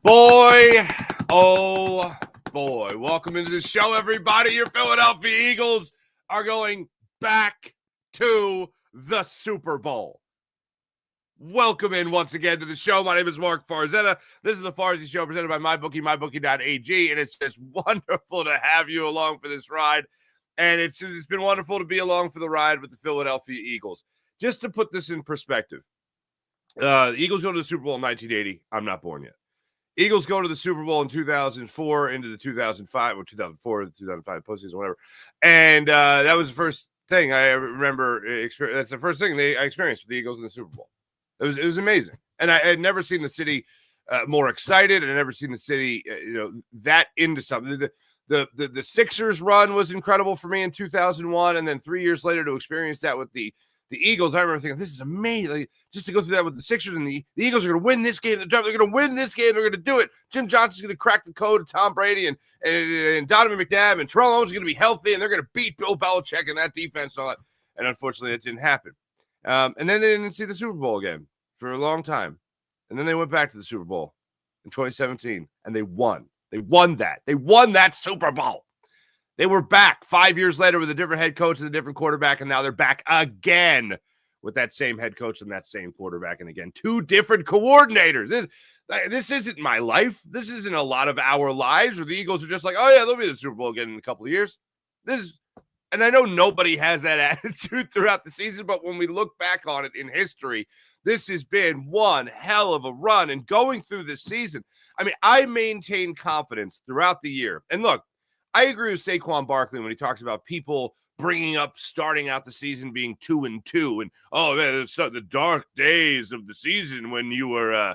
Boy, oh boy. Welcome into the show, everybody. Your Philadelphia Eagles are going back to the Super Bowl. Welcome in once again to the show. My name is Mark Farzetta. This is the Farzy Show presented by MyBookie, MyBookie.ag, and it's just wonderful to have you along for this ride. And it's been wonderful to be along for the ride with the Philadelphia Eagles. Just to put this in perspective, the Eagles go to the Super Bowl in 1980. I'm not born yet. Eagles go to the Super Bowl in 2004 into the 2005 or 2004 to 2005 postseason, whatever. And that was the first thing I remember. That's the first thing I experienced with the Eagles in the Super Bowl. It was amazing. And I had never seen the city more excited. And I'd never seen the city, that into something. The Sixers run was incredible for me in 2001. And then 3 years later to experience that with the Eagles, I remember thinking, this is amazing. Like, just to go through that with the Sixers and the Eagles are going to win this game. They're going to win this game. They're going to do it. Jim Johnson's going to crack the code of Tom Brady and Donovan McNabb and Terrell Owens is going to be healthy and they're going to beat Bill Belichick and that defense and all that. And unfortunately, it didn't happen. And then they didn't see the Super Bowl again for a long time. And then they went back to the Super Bowl in 2017 and they won. They won that. They won that Super Bowl. They were back 5 years later with a different head coach and a different quarterback, and now they're back again with that same head coach and that same quarterback, and again, two different coordinators. This isn't my life. This isn't a lot of our lives where the Eagles are just like, oh, yeah, they'll be in the Super Bowl again in a couple of years. And I know nobody has that attitude throughout the season, but when we look back on it in history, this has been one hell of a run. And going through this season, I mean, I maintain confidence throughout the year. And look, I agree with Saquon Barkley when he talks about people bringing up starting out the season being 2-2 and, oh, man, it's the dark days of the season when you were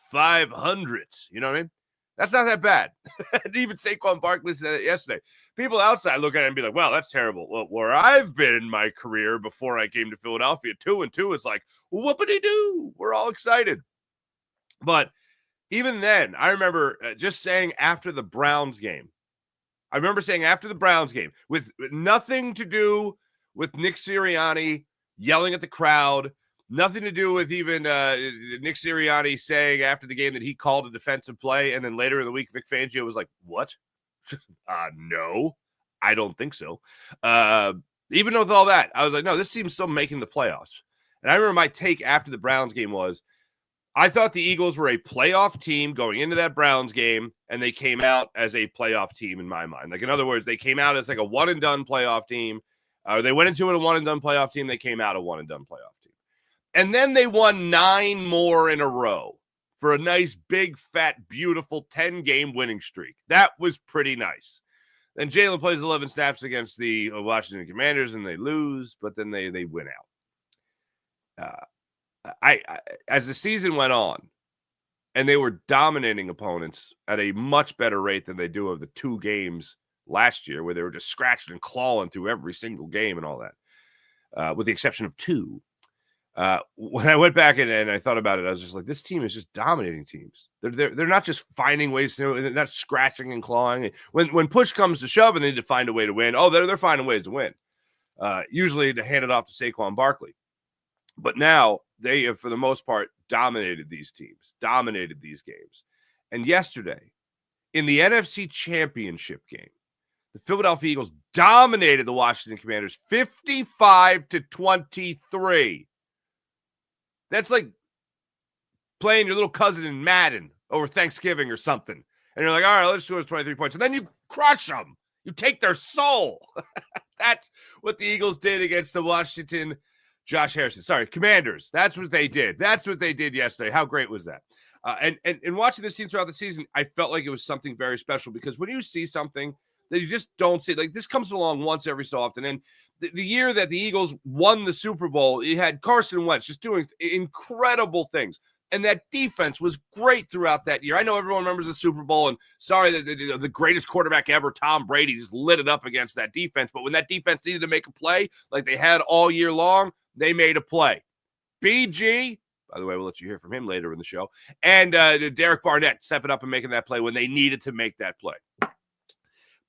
500. You know what I mean? That's not that bad. Even Saquon Barkley said it yesterday. People outside look at it and be like, wow, that's terrible. Well, where I've been in my career before I came to Philadelphia, 2-2 is like, whoopity-doo. We're all excited. But even then, I remember just saying after the Browns game, with nothing to do with Nick Sirianni yelling at the crowd, nothing to do with even Nick Sirianni saying after the game that he called a defensive play, and then later in the week, Vic Fangio was like, what? No, I don't think so. Even with all that, I was like, no, this team's still making the playoffs. And I remember my take after the Browns game was, I thought the Eagles were a playoff team going into that Browns game, and they came out as a playoff team in my mind. Like, in other words, they came out as like a one-and-done playoff team. They went into it a one-and-done playoff team. They came out a one-and-done playoff team. And then they won 9 more in a row for a nice, big, fat, beautiful 10-game winning streak. That was pretty nice. Then Jalen plays 11 snaps against the Washington Commanders, and they lose, but then they win out. I as the season went on and they were dominating opponents at a much better rate than they do of the 2 games last year where they were just scratching and clawing through every single game and all that, with the exception of 2. When I went back and I thought about it, I was just like, this team is just dominating teams. They're not just finding ways to, they're not scratching and clawing. When push comes to shove and they need to find a way to win, they're finding ways to win. Usually to hand it off to Saquon Barkley. But now they have, for the most part, dominated these teams, dominated these games. And yesterday, in the NFC Championship game, the Philadelphia Eagles dominated the Washington Commanders 55-23. That's like playing your little cousin in Madden over Thanksgiving or something. And you're like, all right, let's score 23 points. And then you crush them. You take their soul. That's what the Eagles did against the Washington Commanders. That's what they did. That's what they did yesterday. How great was that? And watching this team throughout the season, I felt like it was something very special because when you see something that you just don't see, like this comes along once every so often. And the year that the Eagles won the Super Bowl, you had Carson Wentz just doing incredible things. And that defense was great throughout that year. I know everyone remembers the Super Bowl, and sorry that the greatest quarterback ever, Tom Brady, just lit it up against that defense. But when that defense needed to make a play like they had all year long, they made a play. BG, by the way, we'll let you hear from him later in the show, and Derek Barnett stepping up and making that play when they needed to make that play.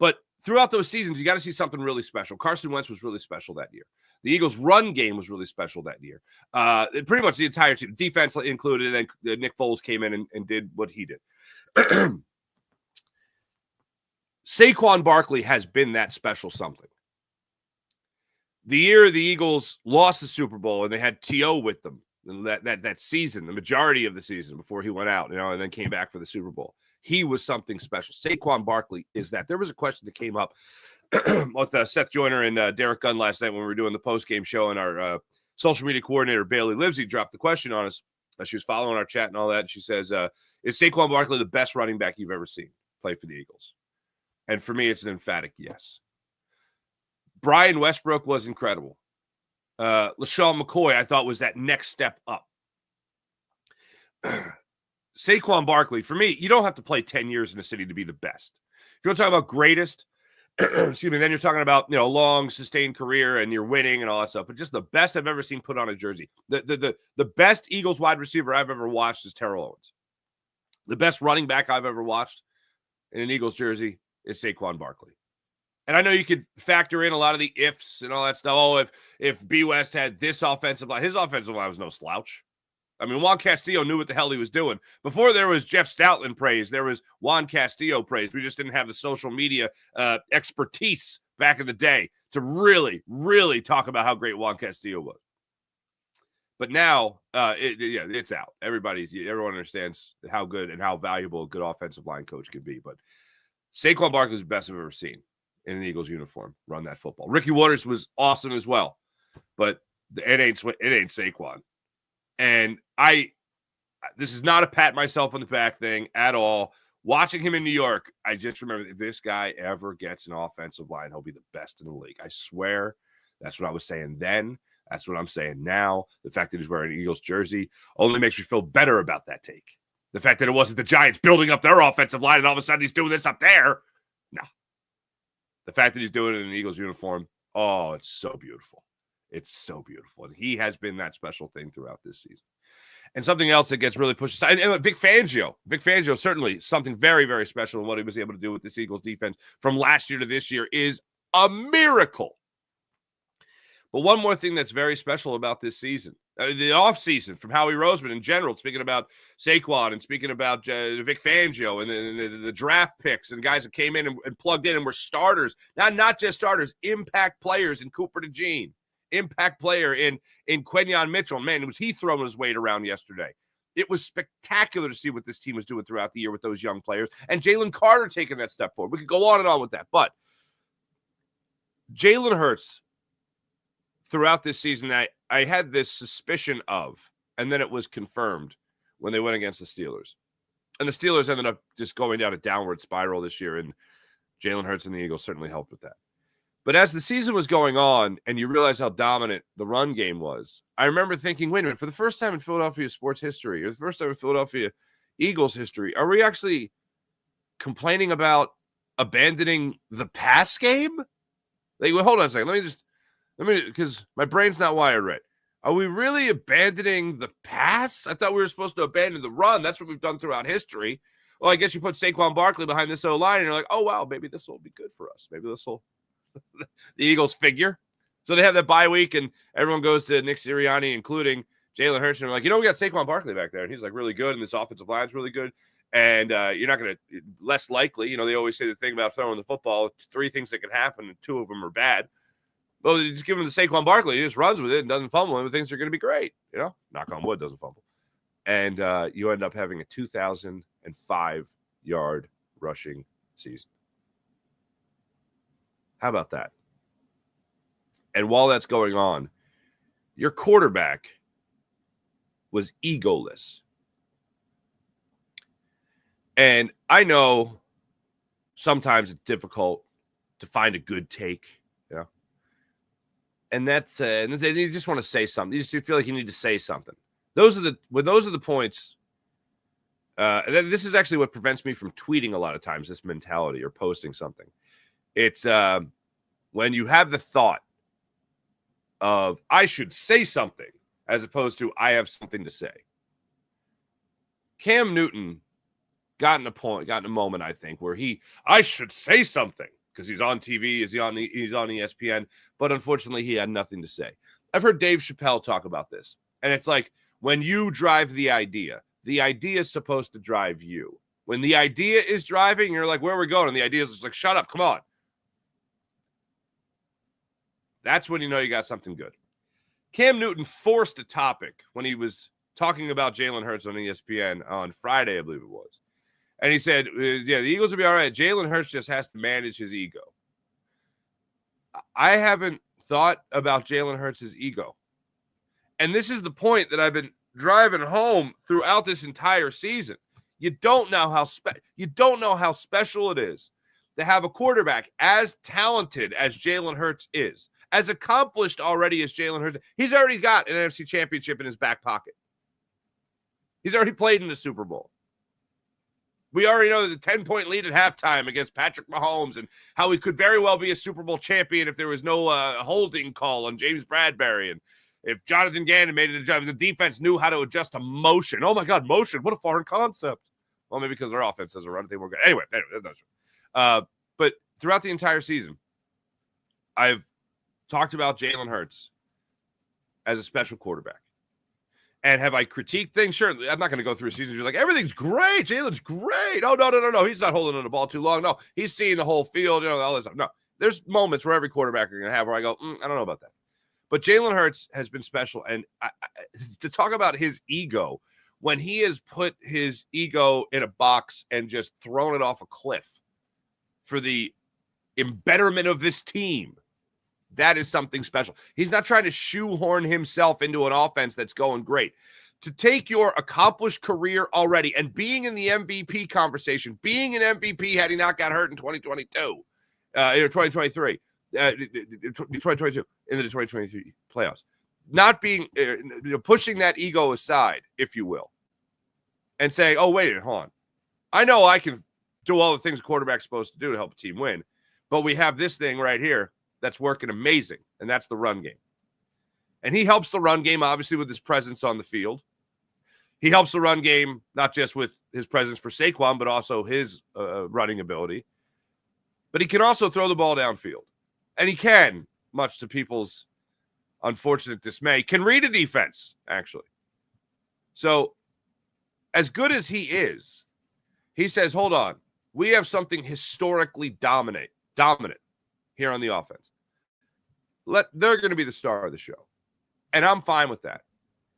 But throughout those seasons, you got to see something really special. Carson Wentz was really special that year. The Eagles' run game was really special that year. Pretty much the entire team, defense included, and then Nick Foles came in and did what he did. Saquon Barkley has been that special something. The year the Eagles lost the Super Bowl and they had T.O. with them that season, the majority of the season before he went out, and then came back for the Super Bowl. He was something special. Saquon Barkley is that. There was a question that came up with Seth Joyner and Derek Gunn last night when we were doing the postgame show, and our social media coordinator, Bailey Livesey, dropped the question on us. She was following our chat and all that, and she says, is Saquon Barkley the best running back you've ever seen play for the Eagles? And for me, it's an emphatic yes. Brian Westbrook was incredible. LaShawn McCoy, I thought, was that next step up. Saquon Barkley, for me, you don't have to play 10 years in a city to be the best. If you want to talk about greatest, excuse me, then you're talking about, long, sustained career and you're winning and all that stuff. But just the best I've ever seen put on a jersey. The best Eagles wide receiver I've ever watched is Terrell Owens. The best running back I've ever watched in an Eagles jersey is Saquon Barkley. And I know you could factor in a lot of the ifs and all that stuff. Oh, if B. West had this offensive line, his offensive line was no slouch. I mean, Juan Castillo knew what the hell he was doing. Before there was Jeff Stoutland praise, there was Juan Castillo praise. We just didn't have the social media expertise back in the day to really, really talk about how great Juan Castillo was. But now, it's out. Everyone understands how good and how valuable a good offensive line coach can be. But Saquon Barkley is the best I've ever seen in an Eagles uniform run that football. Ricky Waters was awesome as well, but it ain't Saquon. And this is not a pat myself on the back thing at all. Watching him in New York, I just remember, if this guy ever gets an offensive line, he'll be the best in the league. I swear. That's what I was saying then. That's what I'm saying now. The fact that he's wearing an Eagles jersey only makes me feel better about that take. The fact that it wasn't the Giants building up their offensive line and all of a sudden he's doing this up there. No. The fact that he's doing it in an Eagles uniform, oh, it's so beautiful. It's so beautiful. And he has been that special thing throughout this season. And something else that gets really pushed aside, and Vic Fangio. Vic Fangio, certainly something very, very special in what he was able to do with this Eagles defense from last year to this year is a miracle. But one more thing that's very special about this season, the offseason from Howie Roseman in general, speaking about Saquon and speaking about Vic Fangio and the draft picks and guys that came in and plugged in and were starters, not just starters, impact players in Cooper DeJean, impact player in Quenyon Mitchell. Man, was he throwing his weight around yesterday. It was spectacular to see what this team was doing throughout the year with those young players. And Jalen Carter taking that step forward. We could go on and on with that. But Jalen Hurts, throughout this season, I had this suspicion of, and then it was confirmed when they went against the Steelers. And the Steelers ended up just going down a downward spiral this year, and Jalen Hurts and the Eagles certainly helped with that. But as the season was going on, and you realize how dominant the run game was, I remember thinking, wait a minute, for the first time in Philadelphia sports history, or the first time in Philadelphia Eagles history, are we actually complaining about abandoning the pass game? Like, well, hold on a second. Because my brain's not wired right. Are we really abandoning the pass? I thought we were supposed to abandon the run. That's what we've done throughout history. Well, I guess you put Saquon Barkley behind this O-line, and you're like, oh, wow, maybe this will be good for us. Maybe this will the Eagles figure. So they have that bye week, and everyone goes to Nick Sirianni, including Jalen Hurts, and they're like, we got Saquon Barkley back there, and he's like really good, and this offensive line's really good. And you're not going to, less likely, they always say the thing about throwing the football, 3 things that can happen, and 2 of them are bad. Well, you just give him the Saquon Barkley. He just runs with it and doesn't fumble, and things are going to be great. Knock on wood, doesn't fumble. And you end up having a 2,005-yard rushing season. How about that? And while that's going on, your quarterback was egoless. And I know sometimes it's difficult to find a good take, and that's and you just want to say something. You just feel like you need to say something. Those are the points. This is actually what prevents me from tweeting a lot of times, this mentality or posting something. It's when you have the thought of I should say something as opposed to I have something to say. Cam Newton got in a moment, I think, where I should say something. Because he's on TV, he's on ESPN, but unfortunately he had nothing to say. I've heard Dave Chappelle talk about this, and it's like when you drive the idea is supposed to drive you. When the idea is driving, you're like, where are we going? And the idea is just like, shut up, come on. That's when you know you got something good. Cam Newton forced a topic when he was talking about Jalen Hurts on ESPN on Friday, I believe it was. And he said, yeah, the Eagles will be all right. Jalen Hurts just has to manage his ego. I haven't thought about Jalen Hurts' ego. And this is the point that I've been driving home throughout this entire season. You don't know how special it is to have a quarterback as talented as Jalen Hurts is, as accomplished already as Jalen Hurts. He's already got an NFC Championship in his back pocket. He's already played in the Super Bowl. We already know the 10-point lead at halftime against Patrick Mahomes and how he could very well be a Super Bowl champion if there was no holding call on James Bradbury. And if Jonathan Gannon made it a job, the defense knew how to adjust to motion. Oh, my God, motion. What a foreign concept. Well, maybe because their offense doesn't run. They were good. Anyway, that's right. But throughout the entire season, I've talked about Jalen Hurts as a special quarterback. And have I critiqued things? Sure. I'm not going to go through a season. You're like, everything's great. Jalen's great. Oh, no. He's not holding on the ball too long. No, he's seeing the whole field. All this stuff. No, there's moments where every quarterback are going to have where I go, I don't know about that. But Jalen Hurts has been special. And to talk about his ego, when he has put his ego in a box and just thrown it off a cliff for the embetterment of this team, that is something special. He's not trying to shoehorn himself into an offense that's going great. To take your accomplished career already and being in the MVP conversation, being an MVP had he not got hurt in 2022, 2023, 2022, into the 2023 playoffs, not being, pushing that ego aside, if you will, and saying, oh, wait, hold on. I know I can do all the things a quarterback's supposed to do to help a team win, but we have this thing right here that's working amazing, and that's the run game. And he helps the run game, obviously, with his presence on the field. He helps the run game not just with his presence for Saquon, but also his running ability. But he can also throw the ball downfield. And he can, much to people's unfortunate dismay, can read a defense, actually. So, as good as he is, he says, hold on, we have something historically dominant here on the offense. They're going to be the star of the show. And I'm fine with that.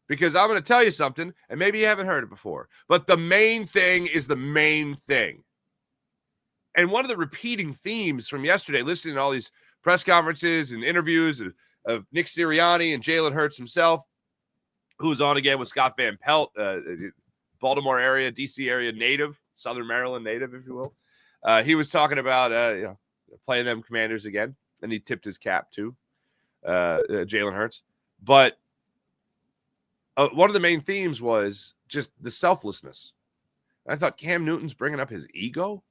Because I'm going to tell you something, and maybe you haven't heard it before, but the main thing is the main thing. And one of the repeating themes from yesterday, listening to all these press conferences and interviews of Nick Sirianni and Jalen Hurts himself, who was on again with Scott Van Pelt, Baltimore area, D.C. area native, Southern Maryland native, if you will. He was talking about playing them Commanders again, and he tipped his cap to Jalen Hurts. But one of the main themes was just the selflessness. I thought Cam Newton's bringing up his ego.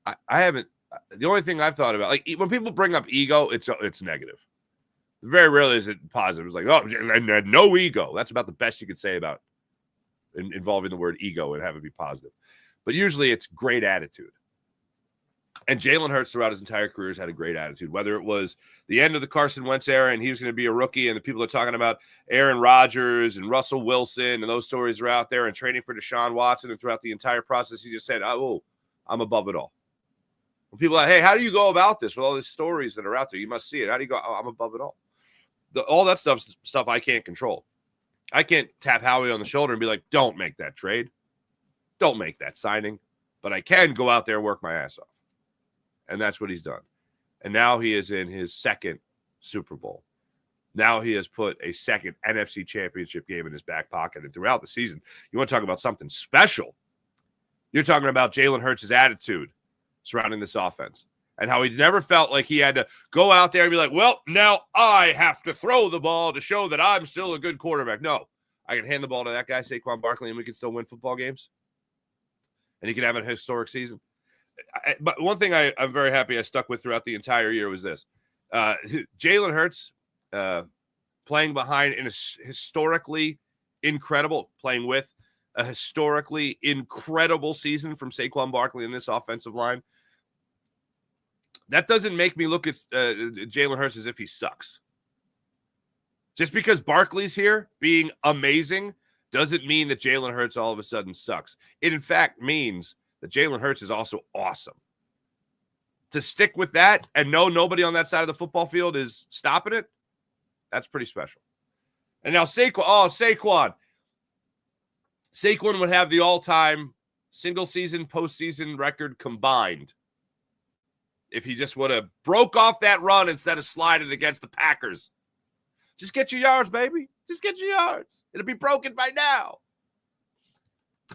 I haven't. The only thing I've thought about, like when people bring up ego, it's negative. Very rarely is it positive. It's like, oh, no ego. That's about the best you could say about involving the word ego and have it be positive. But usually it's great attitude. And Jalen Hurts throughout his entire career has had a great attitude, whether it was the end of the Carson Wentz era and he was going to be a rookie and the people are talking about Aaron Rodgers and Russell Wilson and those stories are out there and training for Deshaun Watson, and throughout the entire process, he just said, oh, I'm above it all. When people are like, hey, how do you go about this with all these stories that are out there? You must see it. How do you go? Oh, I'm above it all. All that stuff I can't control. I can't tap Howie on the shoulder and be like, don't make that trade. Don't make that signing. But I can go out there and work my ass off. And that's what he's done. And now he is in his second Super Bowl. Now he has put a second NFC Championship game in his back pocket. And throughout the season, you want to talk about something special. You're talking about Jalen Hurts' attitude surrounding this offense and how he never felt like he had to go out there and be like, well, now I have to throw the ball to show that I'm still a good quarterback. No, I can hand the ball to that guy, Saquon Barkley, and we can still win football games. And he can have a historic season. But one thing I'm very happy I stuck with throughout the entire year was this. Jalen Hurts playing behind in a historically incredible, playing with a historically incredible season from Saquon Barkley in this offensive line. That doesn't make me look at Jalen Hurts as if he sucks. Just because Barkley's here being amazing doesn't mean that Jalen Hurts all of a sudden sucks. It, in fact, means that Jalen Hurts is also awesome. To stick with that and know nobody on that side of the football field is stopping it, that's pretty special. And now Saquon. Saquon would have the all-time single-season, postseason record combined if he just would have broke off that run instead of sliding against the Packers. Just get your yards, baby. Just get your yards. It'll be broken by now.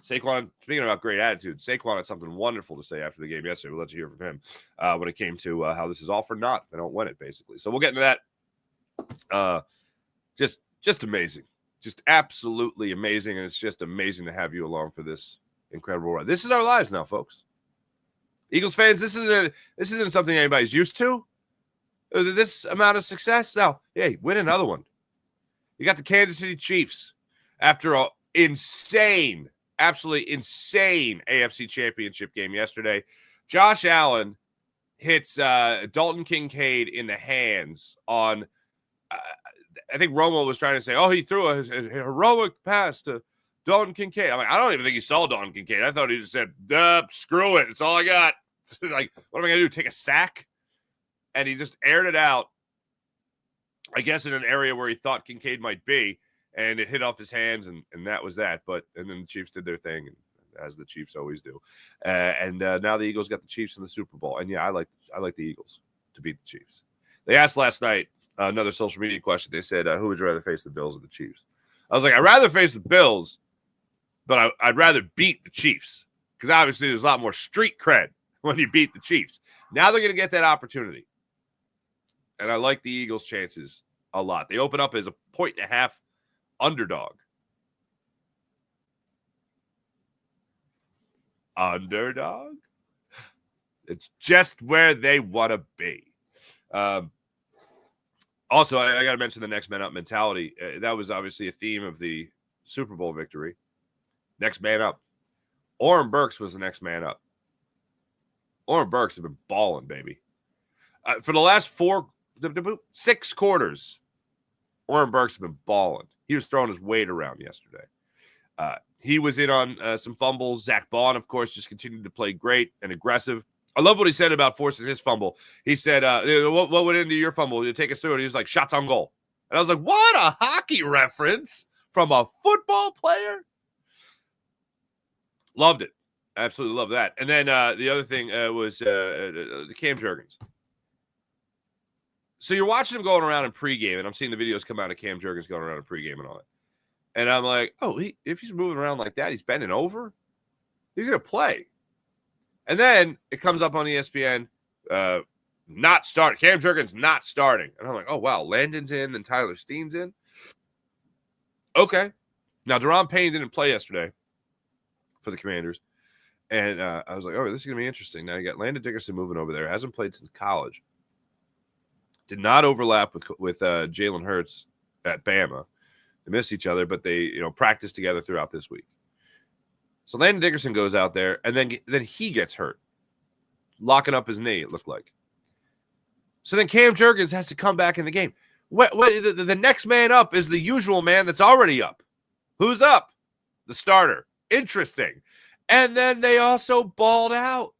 Saquon, speaking about great attitude, Saquon had something wonderful to say after the game yesterday. We'll let you hear from him when it came to how this is all for naught if they don't win it, basically. So we'll get into that. Just amazing. Just absolutely amazing, and it's just amazing to have you along for this incredible ride. This is our lives now, folks. Eagles fans, this isn't something anybody's used to. This amount of success. Now, hey, win another one. You got the Kansas City Chiefs after an insane, absolutely insane AFC Championship game yesterday. Josh Allen hits Dalton Kincaid in the hands on I think Romo was trying to say, he threw a heroic pass to Dalton Kincaid. I mean, I don't even think he saw Dalton Kincaid. I thought he just said, screw it. It's all I got. Like, what am I going to do? Take a sack? And he just aired it out, I guess, in an area where he thought Kincaid might be, and it hit off his hands, and that was that. And then the Chiefs did their thing, as the Chiefs always do. And now the Eagles got the Chiefs in the Super Bowl. And, yeah, I like the Eagles to beat the Chiefs. They asked last night, another social media question. They said, who would you rather face, the Bills or the Chiefs? I was like, I'd rather face the Bills, but I'd rather beat the Chiefs because obviously there's a lot more street cred when you beat the Chiefs. Now they're going to get that opportunity. And I like the Eagles' chances a lot. They open up as a 1.5 underdog. Underdog? It's just where they want to be. Also, I got to mention the next man up mentality. That was obviously a theme of the Super Bowl victory. Next man up. Oren Burks was the next man up. Oren Burks has been balling, baby. For the last 6 quarters, Oren Burks has been balling. He was throwing his weight around yesterday. He was in on some fumbles. Zach Bond, of course, just continued to play great and aggressive. I love what he said about forcing his fumble. He said, what went into your fumble? You take us through it. He was like, shots on goal. And I was like, what a hockey reference from a football player. Loved it. Absolutely love that. And then the other thing was the Cam Jurgens. So you're watching him going around in pregame, and I'm seeing the videos come out of Cam Jurgens going around in pregame and all that. And I'm like, if he's moving around like that, he's bending over, he's going to play. And then it comes up on ESPN, not start. Cam Jurgens not starting. And I'm like, oh, wow, Landon's in, then Tyler Steen's in. Okay. Now, Deron Payne didn't play yesterday for the Commanders. And I was like, this is going to be interesting. Now you got Landon Dickerson moving over there. Hasn't played since college. Did not overlap with Jalen Hurts at Bama. They missed each other, but they practiced together throughout this week. So Landon Dickerson goes out there, and then he gets hurt, locking up his knee, it looked like. So then Cam Jurgens has to come back in the game. The next man up is the usual man that's already up. Who's up? The starter. Interesting. And then they also balled out.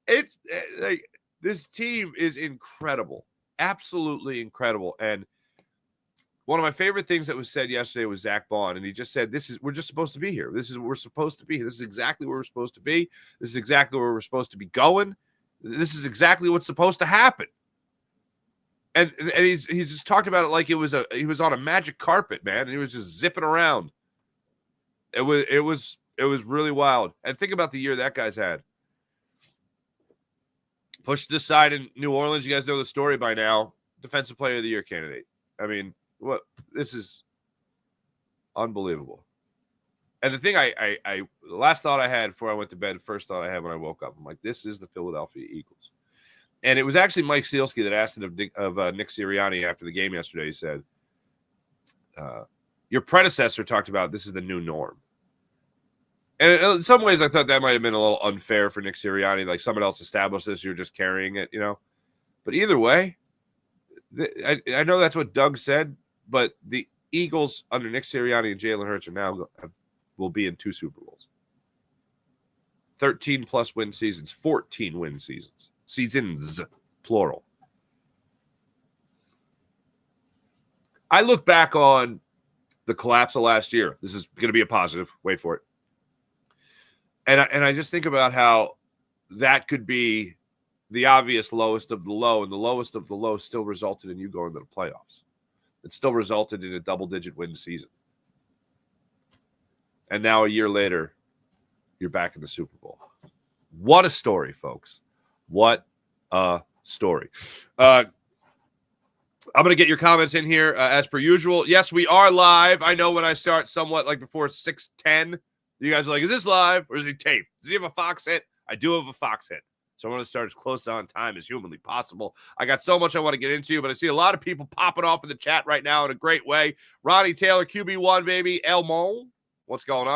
It's like this team is incredible, absolutely incredible. And one of my favorite things that was said yesterday was Zach Bond, and he just said, we're just supposed to be here. We're supposed to be here. This is exactly where we're supposed to be. This is exactly where we're supposed to be going. This is exactly what's supposed to happen. And he just talked about it like he was on a magic carpet, man. And he was just zipping around. It was really wild. And think about the year that guy's had. Pushed this side in New Orleans. You guys know the story by now. Defensive Player of the Year candidate. I mean, this is unbelievable. And the thing the last thought I had before I went to bed, first thought I had when I woke up, I'm like, this is the Philadelphia Eagles. And it was actually Mike Sealski that asked it of Nick Sirianni after the game yesterday. He said, your predecessor talked about this is the new norm. And in some ways, I thought that might have been a little unfair for Nick Sirianni. Like someone else established this, you're just carrying it, But either way, I know that's what Doug said, but Eagles under Nick Sirianni and Jalen Hurts will be in 2 Super Bowls. 13-plus win seasons, 14 win seasons. Seasons, plural. I look back on the collapse of last year. This is going to be a positive. Wait for it. And I just think about how that could be the obvious lowest of the low, and the lowest of the low still resulted in you going to the playoffs. It still resulted in a double-digit win season. And now a year later, you're back in the Super Bowl. What a story, folks. What a story. I'm going to get your comments in here as per usual. Yes, we are live. I know when I start somewhat like before 6:10, you guys are like, is this live or is he taped? Does he have a Fox hit? I do have a Fox hit. So I want to start as close to on time as humanly possible. I got so much I want to get into, but I see a lot of people popping off in the chat right now in a great way. Ronnie Taylor, QB1, baby. Elmo, what's going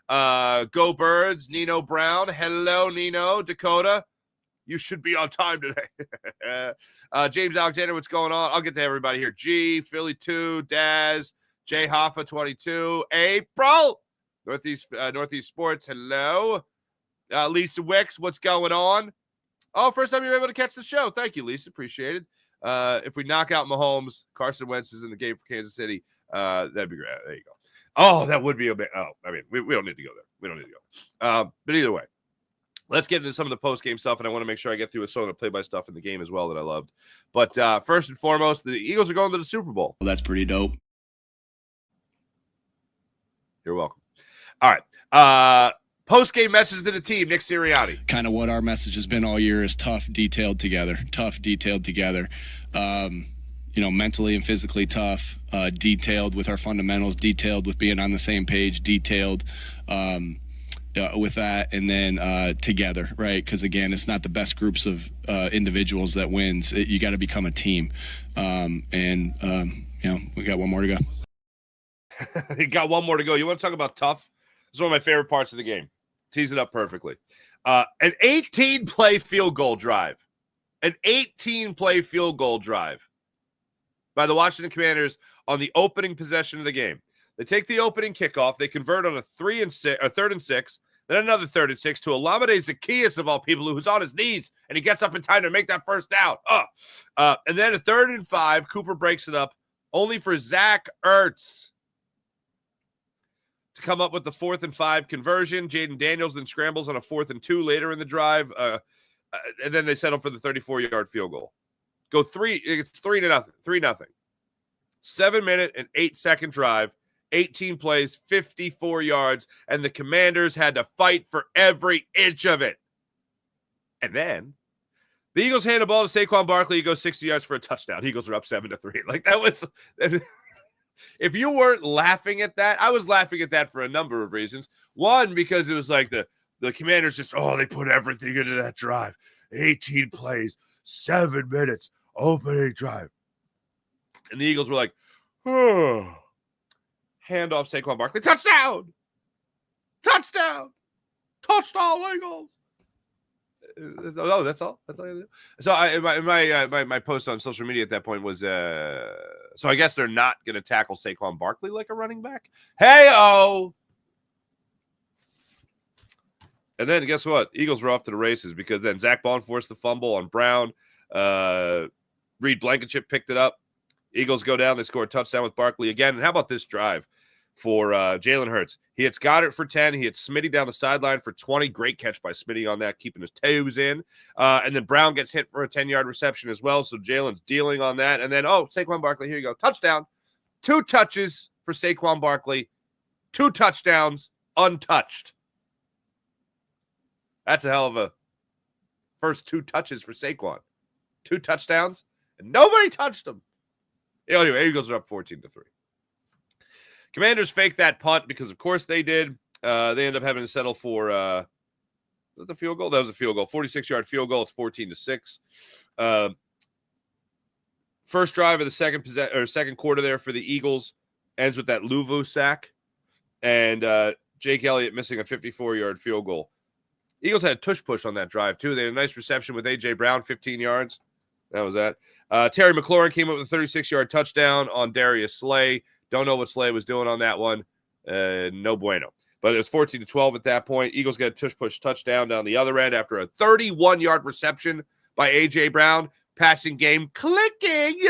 on? Go Birds, Nino Brown. Hello, Nino. Dakota, you should be on time today. James Alexander, what's going on? I'll get to everybody here. G, Philly 2, Daz, Jay Hoffa 22, April, Northeast Sports. Hello. Lisa Wicks, what's going on? Oh, first time you're able to catch the show. Thank you, Lisa. Appreciate it. If we knock out Mahomes, Carson Wentz is in the game for Kansas City. That'd be great. There you go. Oh, that would be a bit. Oh, I mean, we don't need to go there. We don't need to go. But either way, let's get into some of the post-game stuff, and I want to make sure I get through some of the play-by stuff in the game as well that I loved. But first and foremost, the Eagles are going to the Super Bowl. Well, that's pretty dope. You're welcome. All right. Post-game message to the team, Nick Sirianni. Kind of what our message has been all year is tough, detailed together. Mentally and physically tough, detailed with our fundamentals, detailed with being on the same page, detailed with that, and then together, right? Because, again, it's not the best groups of individuals that wins. You got to become a team. We got one more to go. You got one more to go. You want to talk about tough? This is one of my favorite parts of the game. Tease it up perfectly. An 18-play field goal drive. An 18-play field goal drive by the Washington Commanders on the opening possession of the game. They take the opening kickoff. They convert on a 3rd and 6, then another 3rd and 6 to Olamide Zaccheaus, of all people, who's on his knees, and he gets up in time to make that first down. And then a 3rd and 5, Cooper breaks it up, only for Zach Ertz to come up with the 4th and 5 conversion. Jaden Daniels then scrambles on a 4th and 2 later in the drive. And then they settle for the 34-yard field goal. It's 3-0. 3-0. 7-minute and 8-second drive, 18 plays, 54 yards, and the Commanders had to fight for every inch of it. And then the Eagles hand the ball to Saquon Barkley. He goes 60 yards for a touchdown. Eagles are up 7-3. Like, that was – if you weren't laughing at that, I was laughing at that for a number of reasons. One, because it was like the Commanders just, they put everything into that drive. 18 plays, 7 minutes, opening drive. And the Eagles were like, hand off Saquon Barkley. Touchdown! Touchdown! Touchdown, Eagles! Oh, that's all. That's all. So my post on social media at that point was, so I guess they're not going to tackle Saquon Barkley like a running back. Hey-oh! And then guess what? Eagles were off to the races because then Zach Bond forced the fumble on Brown. Reed Blankenship picked it up. Eagles go down. They score a touchdown with Barkley again. And how about this drive for Jalen Hurts? He hits Goddard for 10. He hits Smitty down the sideline for 20. Great catch by Smitty on that, keeping his toes in. And then Brown gets hit for a 10-yard reception as well. So Jalen's dealing on that. And then, Saquon Barkley, here you go. Touchdown. 2 touches for Saquon Barkley. 2 touchdowns, untouched. That's a hell of a first 2 touches for Saquon. 2 touchdowns, and nobody touched him. Anyway, Eagles are up 14-3. Commanders fake that punt because, of course, they did. They end up having to settle for was that the field goal? That was a field goal. 46-yard field goal. It's 14-6. First drive of the second quarter there for the Eagles ends with that Luvu sack, and Jake Elliott missing a 54-yard field goal. Eagles had a tush push on that drive, too. They had a nice reception with A.J. Brown, 15 yards. That was that. Terry McLaurin came up with a 36-yard touchdown on Darius Slay. Don't know what Slay was doing on that one. No bueno. But it was 14-12 at that point. Eagles get a tush-push touchdown down the other end after a 31-yard reception by A.J. Brown. Passing game clicking.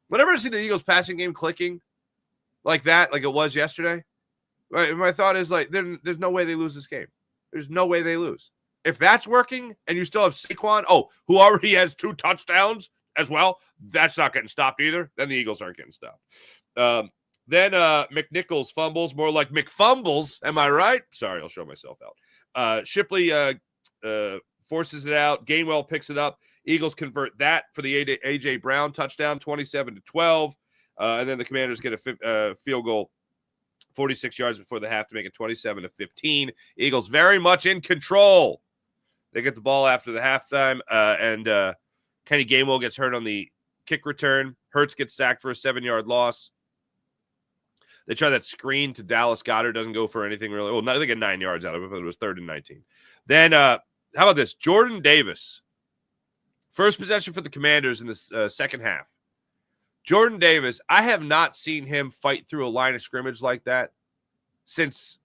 Whenever I see the Eagles passing game clicking like that, like it was yesterday, my thought is like, there's no way they lose this game. There's no way they lose. If that's working and you still have Saquon, who already has 2 touchdowns as well, that's not getting stopped either. Then the Eagles aren't getting stopped. Then McNichols fumbles, more like McFumbles. Am I right? Sorry, I'll show myself out. Shipley forces it out. Gainwell picks it up. Eagles convert that for the A.J. Brown touchdown, 27-12. And then the Commanders get a field goal 46 yards before the half to make it 27-15. Eagles very much in control. They get the ball after the halftime, and Kenny Gainwell gets hurt on the kick return. Hurts gets sacked for a 7-yard loss. They try that screen to Dallas Goedert. Doesn't go for anything really. Well, they get 9 yards out of it, but it was 3rd and 19. Then, how about this? Jordan Davis. First possession for the Commanders in the second half. Jordan Davis, I have not seen him fight through a line of scrimmage like that since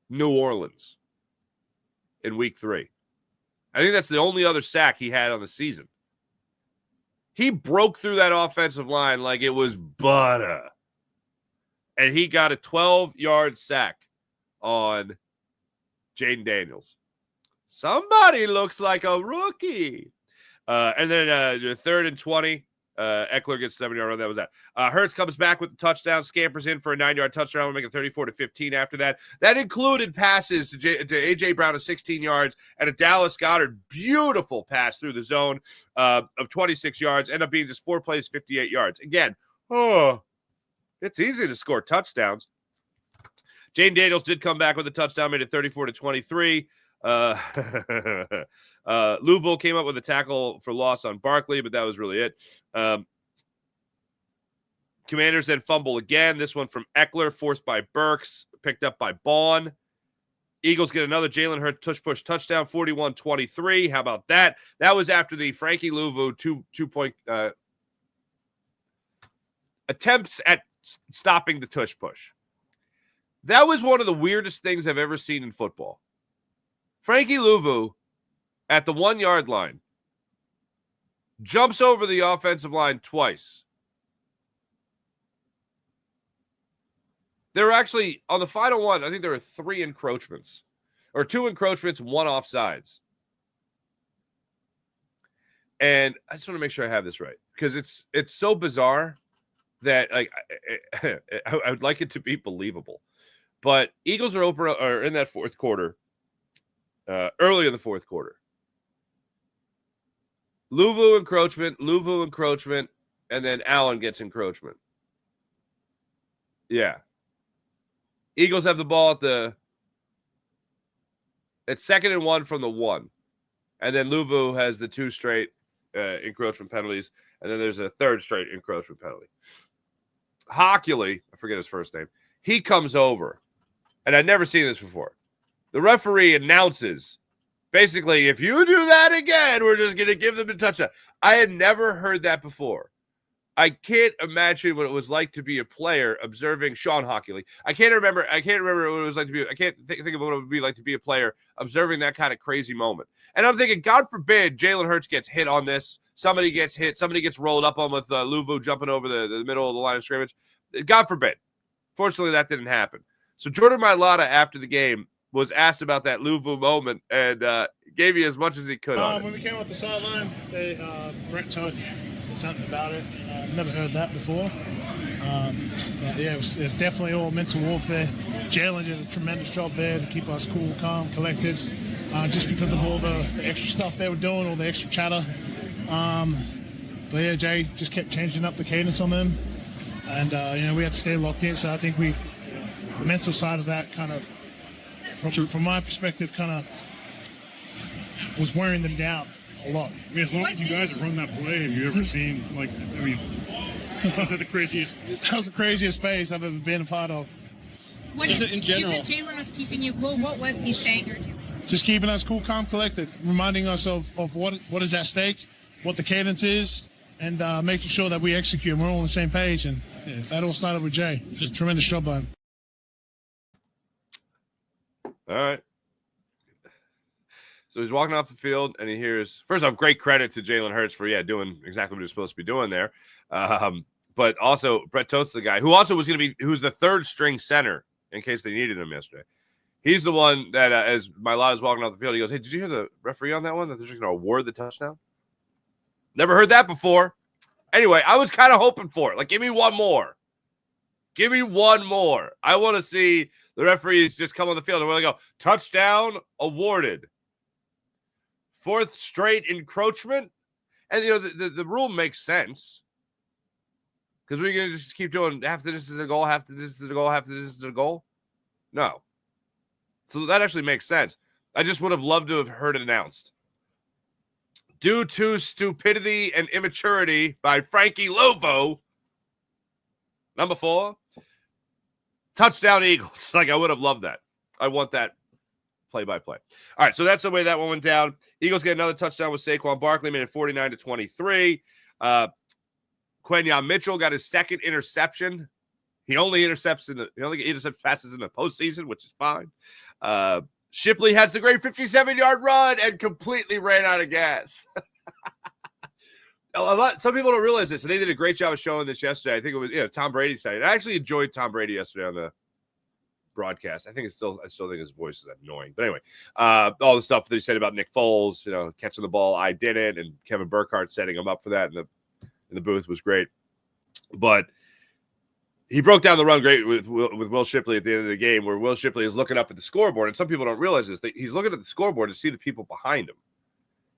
New Orleans in week 3. I think that's the only other sack he had on the season. He broke through that offensive line like it was butter. And he got a 12-yard sack on Jaden Daniels. Somebody looks like a rookie. And then 3rd and 20. Eckler gets 7-yard run. That was that. Hurts comes back with the touchdown, scampers in for a 9-yard touchdown. We'll make it 34-15 after that. That included passes to A.J. Brown of 16 yards and a Dallas Goedert beautiful pass through the zone of 26 yards. End up being just 4 plays, 58 yards. Again, it's easy to score touchdowns. Jaden Daniels did come back with a touchdown, made it 34-23. Louisville came up with a tackle for loss on Barkley, but that was really it. Commanders then fumble again. This one from Eckler, forced by Burks, picked up by Bond. Eagles get another Jalen Hurts tush-push touchdown, 41-23. How about that? That was after the Frankie Louvu two-point attempts at stopping the tush-push. That was one of the weirdest things I've ever seen in football. Frankie Louvu at the 1-yard line jumps over the offensive line twice. There were actually, on the final one, I think there were 3 encroachments. Or 2 encroachments, 1 offsides. And I just want to make sure I have this right. Because it's so bizarre that I would like it to be believable. But Eagles are in that fourth quarter. Early in the fourth quarter. Louvu encroachment, and then Allen gets encroachment. Yeah. Eagles have the ball it's 2nd and 1 from the 1. And then Louvu has the 2 straight encroachment penalties, and then there's a 3rd straight encroachment penalty. Hockley, I forget his first name, he comes over, and I'd never seen this before. The referee announces, basically, if you do that again, we're just going to give them a touchdown. I had never heard that before. I can't imagine what it was like to be a player observing Sean Hockley. I can't remember what it was like to be. I can't think of what it would be like to be a player observing that kind of crazy moment. And I'm thinking, God forbid, Jalen Hurts gets hit on this. Somebody gets hit. Somebody gets rolled up on with Louvu jumping over the middle of the line of scrimmage. God forbid. Fortunately, that didn't happen. So Jordan Mailata, after the game, was asked about that Louvu moment and gave you as much as he could on it. When we came off the sideline, Brett Toth said something about it. Never heard that before. But yeah, it's definitely all mental warfare. Jalen did a tremendous job there to keep us cool, calm, collected, just because of all the extra stuff they were doing, all the extra chatter. But yeah, Jay just kept changing up the cadence on them. And, we had to stay locked in. So I think the mental side of that kind of, from my perspective, kind of was wearing them down a lot. I mean, as long as you guys have run that play, have you ever seen, sounds like the craziest. That was the craziest phase I've ever been a part of. What is it in general? You said Jalen was keeping you cool. What was he saying or doing? Just keeping us cool, calm, collected, reminding us of what is at stake, what the cadence is, and making sure that we execute and we're all on the same page. And Yeah, that all started with Jay. Just tremendous job by him. All right. So he's walking off the field, and he hears, first off, great credit to Jalen Hurts for, doing exactly what he's supposed to be doing there. But also, Brett Toth's the guy who also was going to be, who's the third string center in case they needed him yesterday. He's the one that, as Mailata was walking off the field, he goes, hey, did you hear the referee on that one? That they're just going to award the touchdown? Never heard that before. Anyway, I was kind of hoping for it. Like, give me one more. Give me one more. I want to see the referees just come on the field and we're going to go, touchdown awarded. Fourth straight encroachment. And, the rule makes sense. Because we're going to just keep doing half the distance is a goal, half the distance is a goal, half the distance is a goal. No. So that actually makes sense. I just would have loved to have heard it announced. Due to stupidity and immaturity by Frankie Lovo, number 4, touchdown Eagles. Like, I would have loved that. I want that play-by-play. All right, so that's the way that one went down. Eagles get another touchdown with Saquon Barkley, made it 49-23. Quentin Mitchell got his second interception. He only intercepts passes in the postseason, which is fine. Shipley has the great 57-yard run and completely ran out of gas. Some people don't realize this, and they did a great job of showing this yesterday. I think it was Tom Brady said it. I actually enjoyed Tom Brady yesterday on the broadcast. I still think his voice is annoying. But anyway, all the stuff that he said about Nick Foles, catching the ball, I didn't, and Kevin Burkhardt setting him up for that in the booth was great. But he broke down the run great with Will Shipley at the end of the game, where Will Shipley is looking up at the scoreboard, and some people don't realize this. He's looking at the scoreboard to see the people behind him.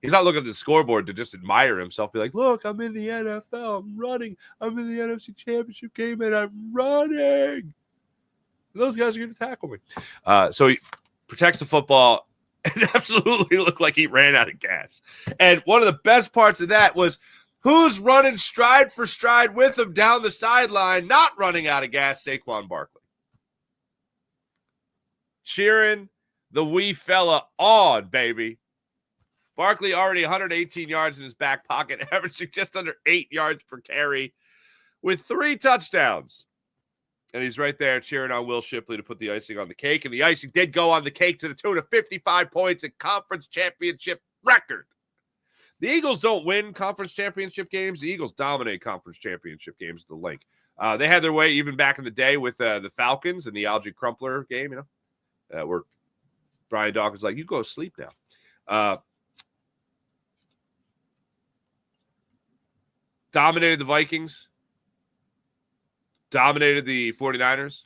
He's not looking at the scoreboard to just admire himself, be like, look, I'm in the NFL, I'm running, I'm in the NFC Championship game, and I'm running. Those guys are going to tackle me. So he protects the football and absolutely looked like he ran out of gas. And one of the best parts of that was who's running stride for stride with him down the sideline, not running out of gas? Saquon Barkley. Cheering the wee fella on, baby. Barkley already 118 yards in his back pocket, averaging just under 8 yards per carry with 3 touchdowns. And he's right there cheering on Will Shipley to put the icing on the cake. And the icing did go on the cake to the tune of 55 points and conference championship record. The Eagles don't win conference championship games. The Eagles dominate conference championship games at the link. They had their way even back in the day with the Falcons and the Algie Crumpler game, where Brian Dawkins like, you go sleep now. Dominated the Vikings. Dominated the 49ers.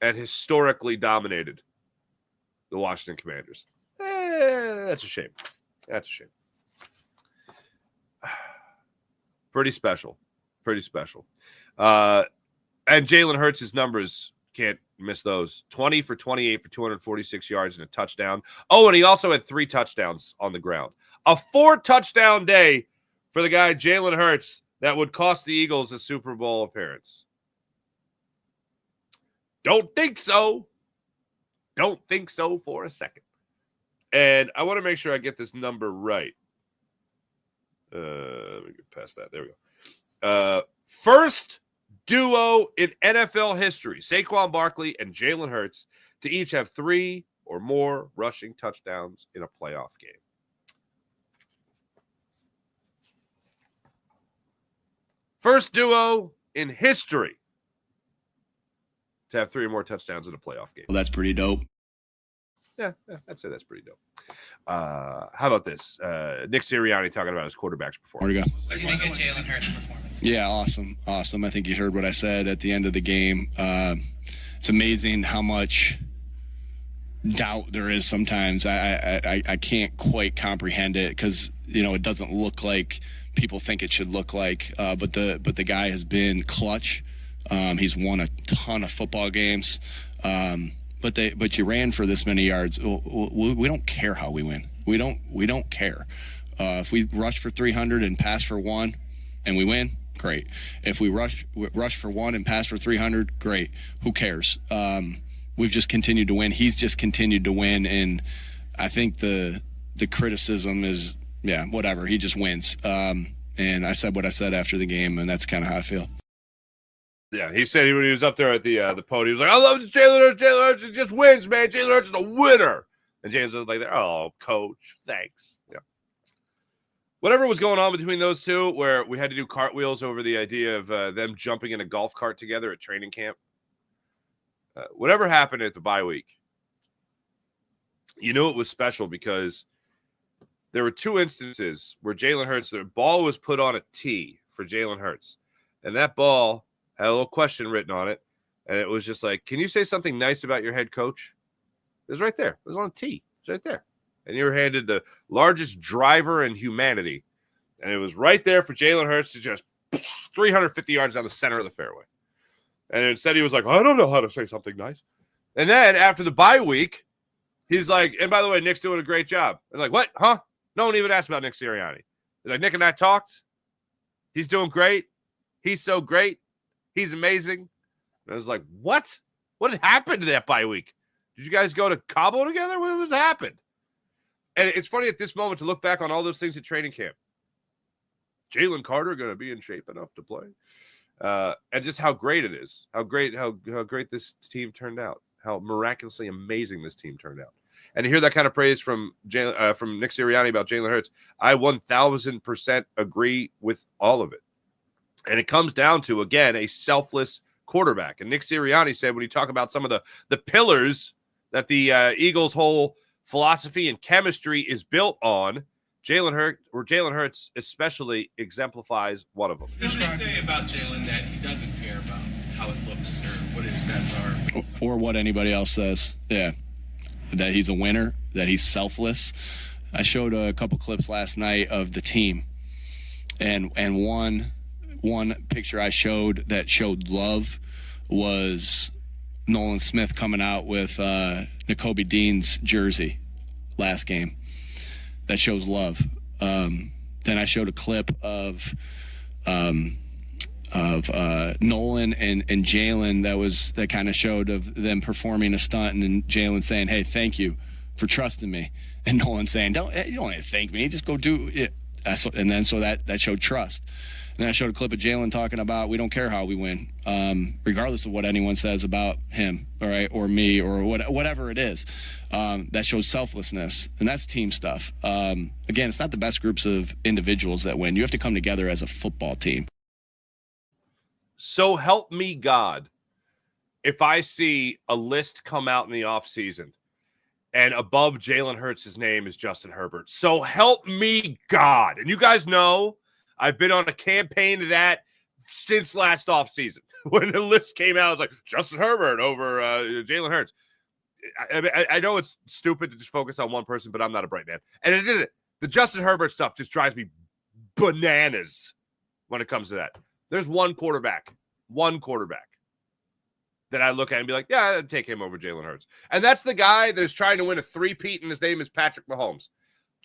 And historically dominated the Washington Commanders. That's a shame. That's a shame. Pretty special. Pretty special. And Jalen Hurts' numbers, can't miss those. 20 for 28 for 246 yards and a touchdown. Oh, and he also had 3 touchdowns on the ground. A 4-touchdown day for the guy, Jalen Hurts, that would cost the Eagles a Super Bowl appearance. Don't think so. Don't think so for a second. And I want to make sure I get this number right. Let me get past that. There we go. First duo in NFL history, Saquon Barkley and Jalen Hurts, to each have 3 or more rushing touchdowns in a playoff game. First duo in history to have 3 or more touchdowns in a playoff game. Well, that's pretty dope. Yeah, I'd say that's pretty dope. How about this? Nick Sirianni talking about his quarterback's performance. Where to go? What do you think of Jalen Hurts' performance? Yeah, awesome. I think you heard what I said at the end of the game. It's amazing how much doubt there is sometimes. I can't quite comprehend it because, it doesn't look like people think it should look like. But the guy has been clutch. He's won a ton of football games. But you ran for this many yards. We don't care how we win. We don't care. If we rush for 300 and pass for 1 and we win, great. If we rush for 1 and pass for 300, great. Who cares? We've just continued to win. He's just continued to win, and I think the criticism is, whatever. He just wins. And I said what I said after the game, and that's kind of how I feel. Yeah, he said when he was up there at the podium, he was like, I love Jalen Hurts. Jalen Hurts just wins, man. Jalen Hurts is a winner. And James was like, oh, coach, thanks. Yeah. Whatever was going on between those two, where we had to do cartwheels over the idea of them jumping in a golf cart together at training camp. Whatever happened at the bye week, you know it was special because there were two instances where Jalen Hurts, the ball was put on a tee for Jalen Hurts. And that ball had a little question written on it. And it was just like, can you say something nice about your head coach? It was right there. It was on a tee. It was right there. And you were handed the largest driver in humanity. And it was right there for Jalen Hurts to just 350 yards down the center of the fairway. And instead he was like, I don't know how to say something nice. And then after the bye week, he's like, and by the way, Nick's doing a great job. And like, what? Huh? No one even asked about Nick Sirianni. He's like, Nick and I talked. He's doing great. He's so great. He's amazing. And I was like, what? What had happened to that bye week? Did you guys go to Cabo together? What was happened? And it's funny at this moment to look back on all those things at training camp. Jalen Carter going to be in shape enough to play. And just how great it is. How great this team turned out. How miraculously amazing this team turned out. And to hear that kind of praise from Nick Sirianni about Jalen Hurts, I 1,000% agree with all of it. And it comes down to, again, a selfless quarterback. And Nick Sirianni said when you talk about some of the pillars that the Eagles' whole philosophy and chemistry is built on, Jalen Hurts especially exemplifies one of them. What do you say about Jalen that he doesn't care about how it looks or what his stats are? Or what anybody else says. Yeah. That he's a winner, that he's selfless. I showed a couple clips last night of the team. And one picture I showed that showed love was Nolan Smith coming out with Nakobe Dean's jersey last game. That shows love. Then I showed a clip of Nolan and Jalen that kind of showed of them performing a stunt, and then Jalen saying, "Hey, thank you for trusting me," and Nolan saying, "You don't have to thank me. Just go do it." And then so that showed trust. And then I showed a clip of Jalen talking about we don't care how we win, regardless of what anyone says about him, all right, or me, or whatever it is. That shows selflessness, and that's team stuff. Again, it's not the best groups of individuals that win. You have to come together as a football team. So help me God, if I see a list come out in the offseason and above Jalen Hurts' name is Justin Herbert. So help me God. And you guys know I've been on a campaign to that since last offseason. When the list came out, I was like, Justin Herbert over Jalen Hurts. I know it's stupid to just focus on one person, but I'm not a bright man. And it didn't. The Justin Herbert stuff just drives me bananas when it comes to that. There's one quarterback that I look at and be like, yeah, I'd take him over Jalen Hurts. And that's the guy that is trying to win a three-peat, and his name is Patrick Mahomes.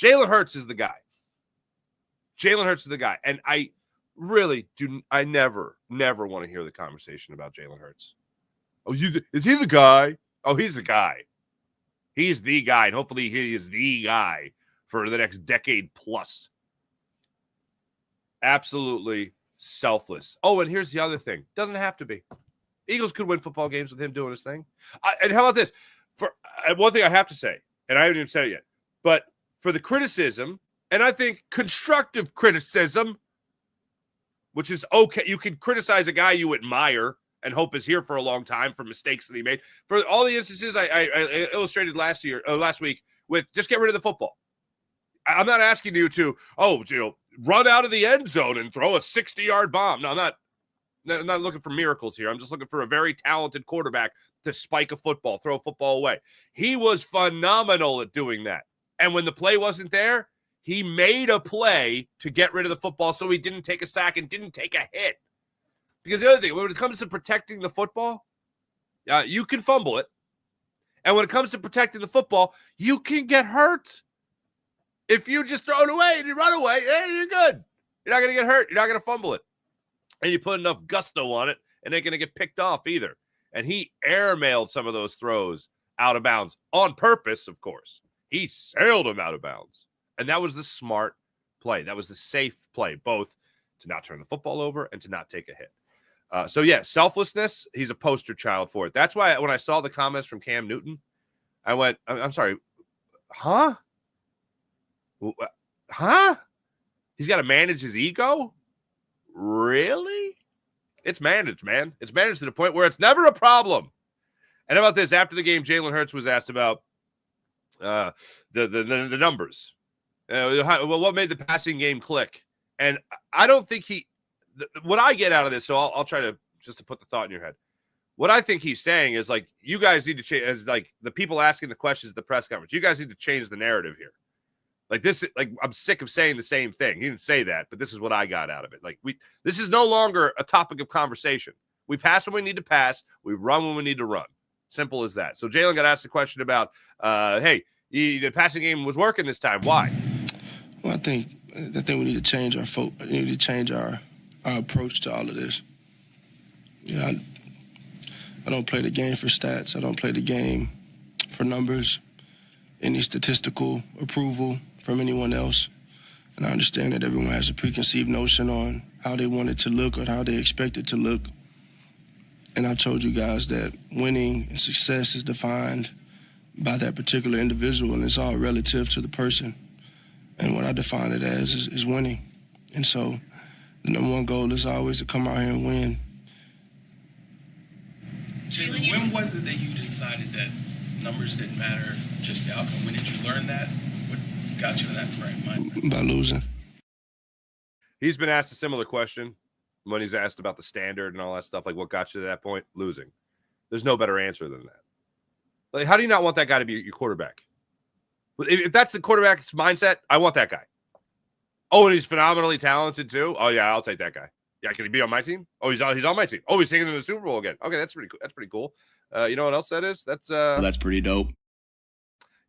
Jalen Hurts is the guy. Jalen Hurts is the guy. And I really I never want to hear the conversation about Jalen Hurts. Oh, is he the guy? Oh, he's the guy. He's the guy. And hopefully he is the guy for the next decade plus. Absolutely selfless. Oh, and here's the other thing. Doesn't have to be. Eagles could win football games with him doing his thing. And how about this? For one thing I have to say, and I haven't even said it yet, but for the criticism, and I think constructive criticism, which is okay. You can criticize a guy you admire and hope is here for a long time for mistakes that he made. For all the instances I illustrated last week with just get rid of the football. I'm not asking you to, run out of the end zone and throw a 60-yard bomb. No, I'm not looking for miracles here. I'm just looking for a very talented quarterback to spike a football, throw a football away. He was phenomenal at doing that. And when the play wasn't there, he made a play to get rid of the football so he didn't take a sack and didn't take a hit. Because the other thing, when it comes to protecting the football, you can fumble it. And when it comes to protecting the football, you can get hurt. If you just throw it away and you run away, you're good. You're not going to get hurt. You're not going to fumble it. And you put enough gusto on it, and it ain't going to get picked off either. And he airmailed some of those throws out of bounds on purpose, of course. He sailed them out of bounds. And that was the smart play. That was the safe play, both to not turn the football over and to not take a hit. So yeah, selflessness, he's a poster child for it. That's why when I saw the comments from Cam Newton, I went, I'm sorry, huh? Huh? He's got to manage his ego? Really? It's managed, man. It's managed to the point where it's never a problem. And how about this? After the game, Jalen Hurts was asked about the numbers. What made the passing game click? And I don't think what I get out of this, so I'll try to just to put the thought in your head. What I think he's saying is like, you guys need to change, as like the people asking the questions at the press conference, you guys need to change the narrative here. Like this, like I'm sick of saying the same thing. He didn't say that, but this is what I got out of it. Like this is no longer a topic of conversation. We pass when we need to pass. We run when we need to run. Simple as that. So Jalen got asked a question about, hey, the passing game was working this time. Why? Well, I think we need to change our we need to change our approach to all of this. Yeah, I don't play the game for stats. I don't play the game for numbers, any statistical approval from anyone else. And I understand that everyone has a preconceived notion on how they want it to look or how they expect it to look. And I told you guys that winning and success is defined by that particular individual, and it's all relative to the person. And what I define it as is winning. And so the number one goal is always to come out here and win. Jalen, when was it that you decided that numbers didn't matter, just the outcome? When did you learn that? What got you to that frame of mind? By losing. He's been asked a similar question when he's asked about the standard and all that stuff. Like, what got you to that point? Losing. There's no better answer than that. Like, how do you not want that guy to be your quarterback? If that's the quarterback's mindset, I want that guy. Oh, and he's phenomenally talented too. Oh yeah, I'll take that guy. Yeah, can he be on my team? Oh, he's on my team. Oh, he's taking him to the Super Bowl again. Okay, that's pretty cool. That's pretty cool. You know what else that is? That's pretty dope.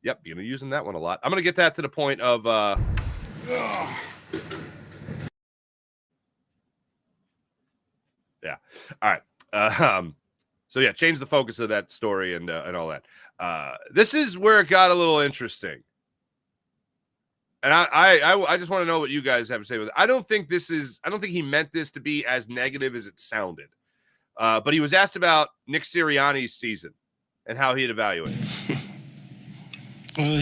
Yep, you're gonna be using that one a lot. I'm gonna get that to the point of yeah. All right. So yeah, change the focus of that story and all that. This is where it got a little interesting. And I just want to know what you guys have to say with it. I don't think he meant this to be as negative as it sounded. But he was asked about Nick Sirianni's season and how he'd evaluate it. Well,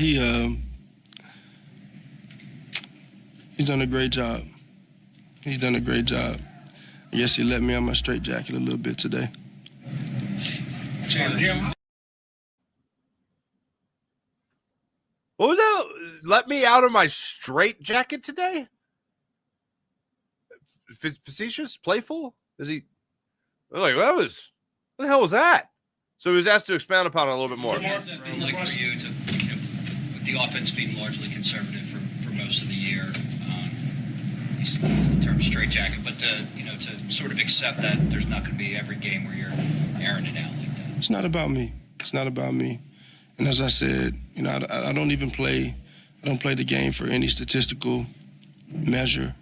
he's done a great job. He's done a great job. I guess he let me on my straitjacket a little bit today. What was that? Let me out of my straitjacket today? Facetious? Playful? Is he? Like, what the hell was that? So he was asked to expound upon it a little bit more. Like for you to, with the offense being largely conservative for most of the year, you used the term straitjacket, but to sort of accept that there's not going to be every game where you're airing it out like that. It's not about me. It's not about me. And as I said, I don't even play. I don't play the game for any statistical measure.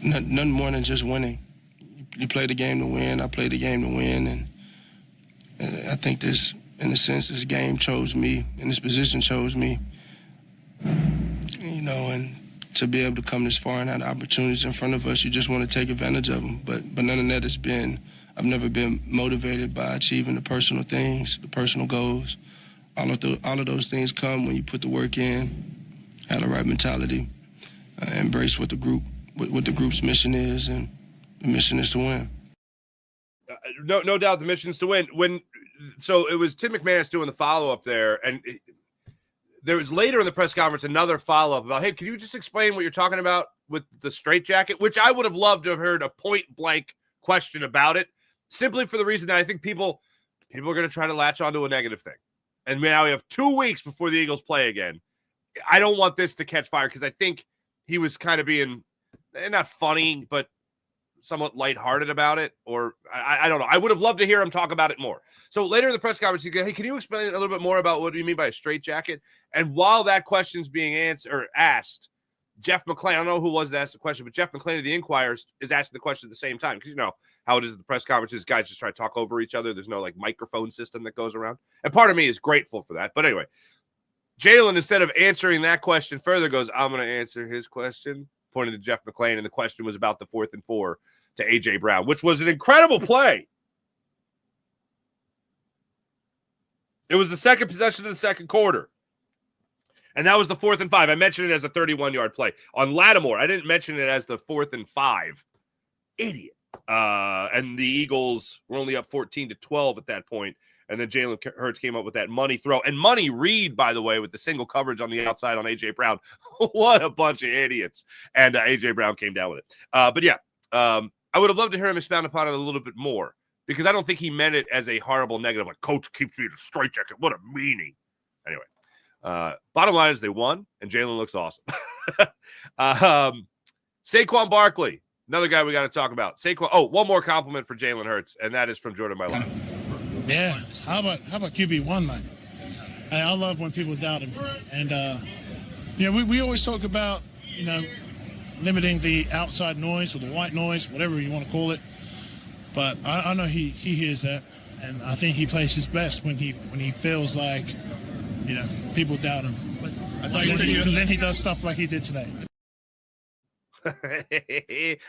Nothing more than just winning. You play the game to win. I play the game to win, and I think this, in a sense, this game chose me, and this position chose me. And to be able to come this far and have the opportunities in front of us, you just want to take advantage of them. But none of that has been. I've never been motivated by achieving the personal things, the personal goals. All of those things come when you put the work in, have the right mentality, embrace what the group's mission is, and the mission is to win. No doubt the mission is to win. So it was Tim McManus doing the follow-up there, and there was later in the press conference another follow-up about, hey, can you just explain what you're talking about with the straitjacket? Which I would have loved to have heard a point-blank question about it, simply for the reason that I think people are going to try to latch onto a negative thing. And now we have 2 weeks before the Eagles play again. I don't want this to catch fire because I think he was kind of being not funny, but somewhat lighthearted about it. Or I don't know. I would have loved to hear him talk about it more. So later in the press conference, he goes, hey, can you explain a little bit more about what do you mean by a straitjacket? And while that question's being asked, Jeff McClain, I don't know who was that asked the question, but Jeff McClain of the Inquirer is asking the question at the same time. Because you know how it is at the press conferences, guys just try to talk over each other. There's no like microphone system that goes around. And part of me is grateful for that. But anyway, Jalen, instead of answering that question further, goes, I'm going to answer his question. pointing to Jeff McClain, and the question was about the 4th and 4 to A.J. Brown, which was an incredible play. It was the second possession of the second quarter. And that was the 4th and 5. I mentioned it as a 31-yard play. On Lattimore, I didn't mention it as the 4th and 5. Idiot. And the Eagles were only up 14-12 at that point. And then Jalen Hurts came up with that money throw. And Money Reed, by the way, with the single coverage on the outside on A.J. Brown. What a bunch of idiots. And A.J. Brown came down with it. But yeah, I would have loved to hear him expound upon it a little bit more, because I don't think he meant it as a horrible negative, like, coach keeps me in a straitjacket. What a meanie. Anyway, bottom line is they won, and Jalen looks awesome. Saquon Barkley, another guy we got to talk about. Saquon. Oh, one more compliment for Jalen Hurts, and that is from Jordan Mailata. Yeah. How about QB1 night? Hey, I love when people doubt him. And, we always talk about, limiting the outside noise or the white noise, whatever you want to call it. But I know he hears that, and I think he plays his best when he feels like, people doubt him. Because then he does stuff like he did today.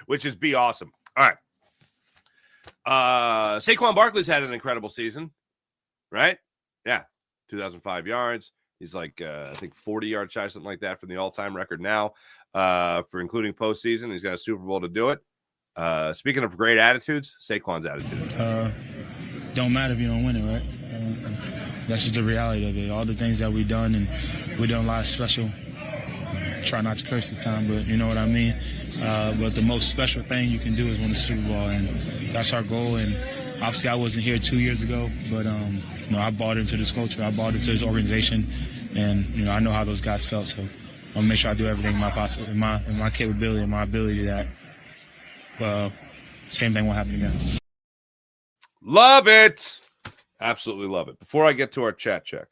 Which is be awesome. All right. Saquon Barkley's had an incredible season, right? Yeah, 2,005 yards. He's like, I think 40 yards shy, something like that, from the all-time record now for including postseason. He's got a Super Bowl to do it. Speaking of great attitudes, Saquon's attitude. Don't matter if you don't win it, right? That's just the reality of it. All the things that we've done, and we've done a lot of special. Try not to curse this time, but you know what I mean. But the most special thing you can do is win the Super Bowl, and that's our goal. And obviously, I wasn't here 2 years ago, but I bought into this culture. I bought into this organization, and I know how those guys felt. So I'll make sure I do everything in my capability and my ability that. Same thing will happen again. Love it. Absolutely love it. Before I get to our chat check,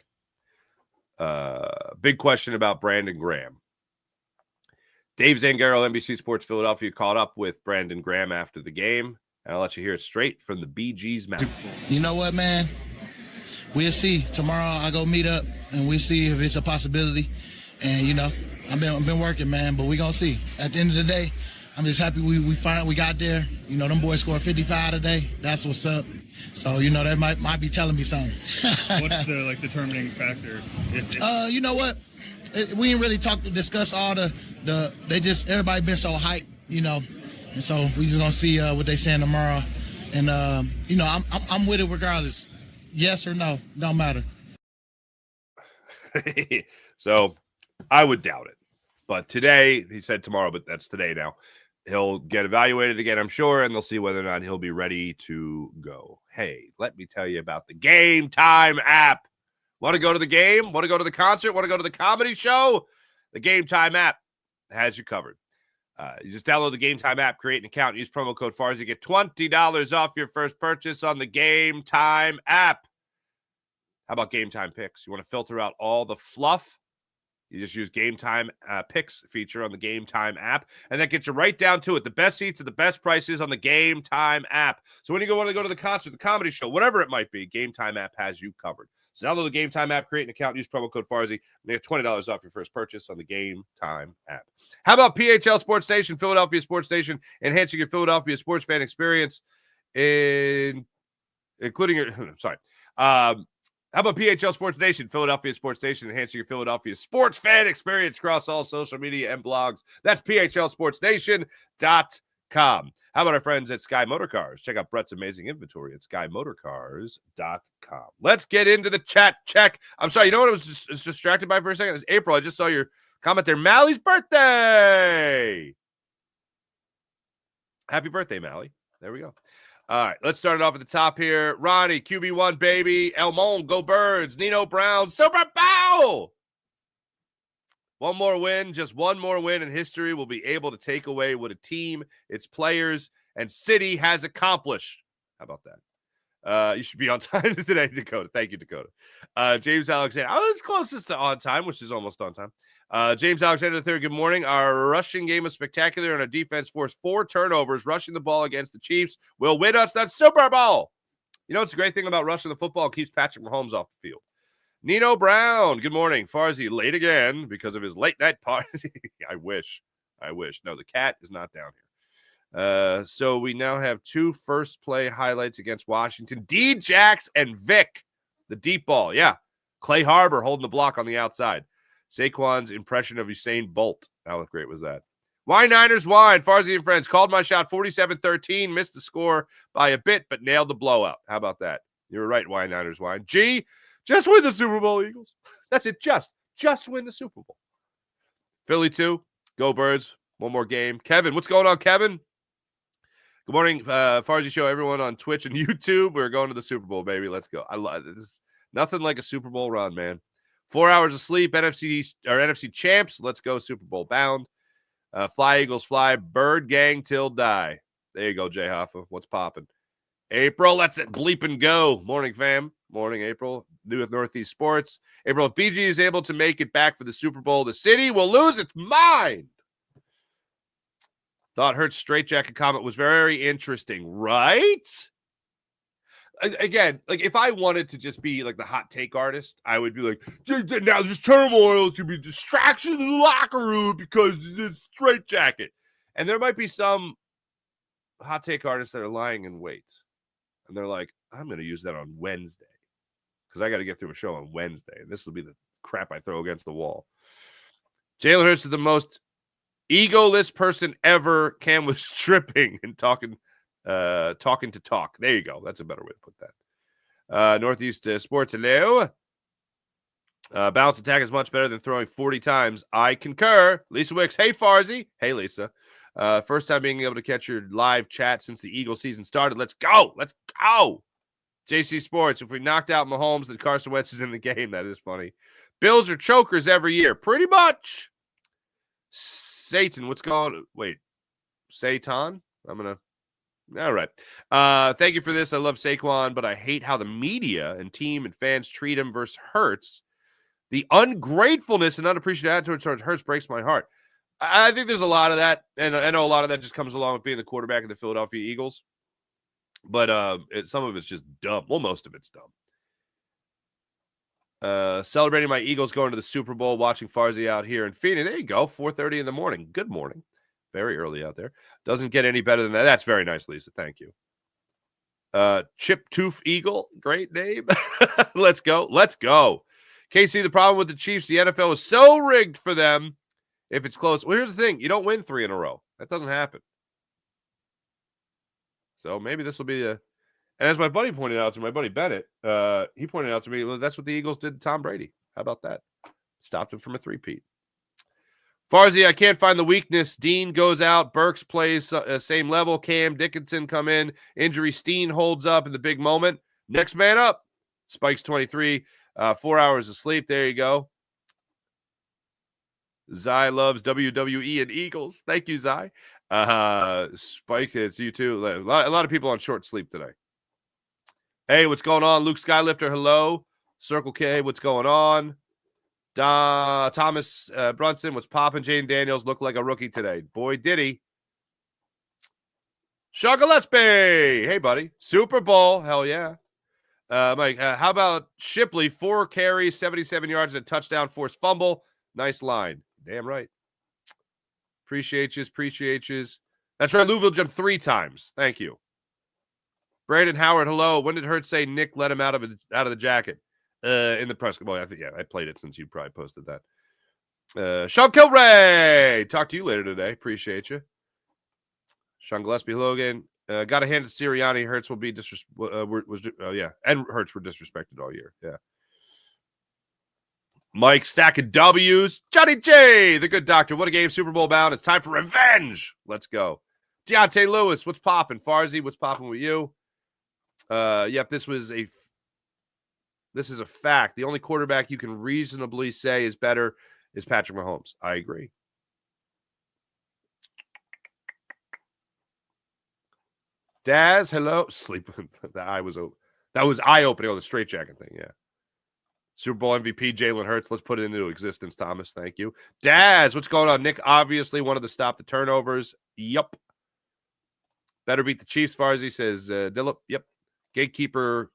big question about Brandon Graham. Dave Zangaro, NBC Sports Philadelphia, caught up with Brandon Graham after the game, and I'll let you hear it straight from the BG's mouth. You know what, man? We'll see. Tomorrow I go meet up, and we'll see if it's a possibility. And, I've been working, man, but we're going to see. At the end of the day, I'm just happy we got there. Them boys scored 55 today. That's what's up. So, that might be telling me something. What's the determining factor? You know what? We didn't really discuss all everybody been so hyped, and so we just gonna see what they saying tomorrow. And I'm with it regardless. Yes or no, don't matter. So I would doubt it. But today, he said tomorrow, but that's today now. He'll get evaluated again, I'm sure, and they'll see whether or not he'll be ready to go. Hey, let me tell you about the Game Time app. Want to go to the game? Want to go to the concert? Want to go to the comedy show? The Game Time app has you covered. You just download the Game Time app, create an account, use promo code FARS. You get $20 off your first purchase on the Game Time app. How about Game Time picks? You want to filter out all the fluff? You just use Game Time picks feature on the Game Time app, and that gets you right down to it. The best seats at the best prices on the Game Time app. So when you want to go to the concert, the comedy show, whatever it might be, Game Time app has you covered. So download the Game Time app, create an account, use promo code FARSY, and you get $20 off your first purchase on the Game Time app. How about PHL Sports Station, Philadelphia Sports Station, enhancing your Philadelphia sports fan experience, including your, how about PHL Sports Station, Philadelphia Sports Station, enhancing your Philadelphia sports fan experience across all social media and blogs? That's PHLSportsStation.com. How about our friends at Sky Motorcars? Check out Brett's amazing inventory at SkyMotorcars.com. Let's get into the chat check. I'm sorry, you know what I was distracted by for a second? It's April. I just saw your comment there. Mally's birthday. Happy birthday, Mally. There we go. All right, let's start it off at the top here. Ronnie, QB1, baby. Elmon, go Birds. Nino Brown, Super Bowl. One more win, just one more win in history will be able to take away what a team, its players, and city has accomplished. How about that? You should be on time today, Dakota. Thank you, Dakota. James Alexander. I was closest to on time, which is almost on time. James Alexander III, good morning. Our rushing game was spectacular, and our defense forced 4 turnovers, rushing the ball against the Chiefs. Will win us that Super Bowl. It's a great thing about rushing the football. It keeps Patrick Mahomes off the field. Nino Brown, good morning. Farzy late again because of his late night party. I wish. I wish. No, the cat is not down here. So we now have 2 first play highlights against Washington. D-Jax and Vic, the deep ball. Yeah. Clay Harbor holding the block on the outside. Saquon's impression of Usain Bolt. How great was that? Wine Niners wine. Farzy and friends called my shot 47-13. Missed the score by a bit, but nailed the blowout. How about that? You were right, Wine Niners wine. G, just win the Super Bowl, Eagles. That's it. Just win the Super Bowl. Philly 2. Go Birds. One more game. Kevin, what's going on, Kevin? Good morning, Farzy Show, everyone on Twitch and YouTube. We're going to the Super Bowl, baby. Let's go. I love this. Nothing like a Super Bowl run, man. 4 hours of sleep. NFC champs. Let's go Super Bowl bound. Fly Eagles fly. Bird gang till die. There you go, Jay Hoffa. What's popping? April, let's bleep and go. Morning, fam. Morning, April. New with Northeast Sports. April, if BG is able to make it back for the Super Bowl, the city will lose its mind. Thought Hurts straitjacket comment was very interesting, right? Again, like if I wanted to just be like the hot take artist, I would be like, now there's turmoil to be distraction in the locker room because it's straitjacket. And there might be some hot take artists that are lying in wait. And they're like, I'm going to use that on Wednesday because I got to get through a show on Wednesday. And this will be the crap I throw against the wall. Jalen Hurts is the most egoless person ever. Cam was stripping and talking to talk. There you go. That's a better way to put that. Northeast Sports, hello. Balance attack is much better than throwing 40 times. I concur. Lisa Wicks, hey, Farzy. Hey, Lisa. First time being able to catch your live chat since the Eagle season started. Let's go. Let's go. JC Sports, if we knocked out Mahomes, then Carson Wentz is in the game. That is funny. Bills are chokers every year. Pretty much. Satan, what's going on? Wait. Satan? I'm going to. All right. Thank you for this. I love Saquon, but I hate how the media and team and fans treat him versus Hurts. The ungratefulness and unappreciated attitude towards Hurts breaks my heart. I think there's a lot of that, and I know a lot of that just comes along with being the quarterback of the Philadelphia Eagles. But some of it's just dumb. Well, most of it's dumb. Celebrating my Eagles going to the Super Bowl, watching Farzy out here in Phoenix. There you go, 4:30 in the morning. Good morning. Very early out there. Doesn't get any better than that. That's very nice, Lisa. Thank you. Chip Tooth Eagle. Great name. Let's go. Let's go. KC, the problem with the Chiefs, the NFL is so rigged for them if it's close. Well, here's the thing. You don't win 3 in a row. That doesn't happen. So maybe this will be a – and as my buddy pointed out to my buddy Bennett, he pointed out to me, well, that's what the Eagles did to Tom Brady. How about that? Stopped him from a three-peat. Farzy, I can't find the weakness. Dean goes out. Burks plays same level. Cam Dickinson come in. Injury. Steen holds up in the big moment. Next man up. Spikes 23. 4 hours of sleep. There you go. Zai loves WWE and Eagles. Thank you, Zai. Spike, it's you too. A lot of people on short sleep today. Hey, what's going on? Luke Skylifter, hello. Circle K, what's going on? Thomas Brunson, what's popping? Jaden Daniels looked like a rookie today. Boy, did he. Sean Gillespie. Hey, buddy. Super Bowl. Hell yeah. Mike, how about Shipley? 4 carries, 77 yards, and a touchdown, forced fumble. Nice line. Damn right. Appreciate you. That's right. Louisville jumped 3 times. Thank you. Brandon Howard, hello. When did Hurts say Nick let him out of the jacket? In the press. Well, I played it since you probably posted that. Sean Kilray. Talk to you later today. Appreciate you. Sean Gillespie, hello again. Got to hand it to Sirianni. Hurts will be and Hurts were disrespected all year. Yeah. Mike stacking W's. Johnny J, the good doctor. What a game. Super Bowl bound. It's time for revenge. Let's go. Deontay Lewis, what's popping? Farzy, what's popping with you? Yep, this is a fact. The only quarterback you can reasonably say is better is Patrick Mahomes. I agree. Daz, hello. Sleep. That was eye-opening on the straitjacket thing, yeah. Super Bowl MVP, Jalen Hurts. Let's put it into existence, Thomas. Thank you. Daz, what's going on? Nick obviously wanted to stop the turnovers. Yup. Better beat the Chiefs, Farzy says. Dillip, yep. Gatekeeper,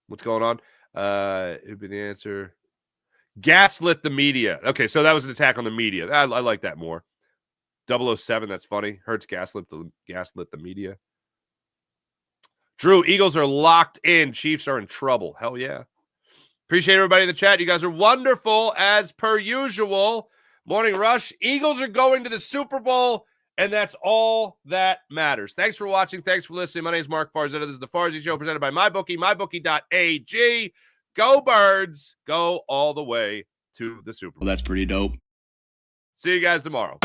what's going on? It would be the answer. Gaslit the media. Okay, so that was an attack on the media. I like that more. 007, that's funny. Hurts gaslit the media. Drew, Eagles are locked in. Chiefs are in trouble. Hell yeah. Appreciate everybody in the chat. You guys are wonderful as per usual. Morning Rush. Eagles are going to the Super Bowl, and that's all that matters. Thanks for watching. Thanks for listening. My name is Mark Farzetta. This is the Farzy Show presented by MyBookie, mybookie.ag. Go Birds. Go all the way to the Super Bowl. Well, that's pretty dope. See you guys tomorrow.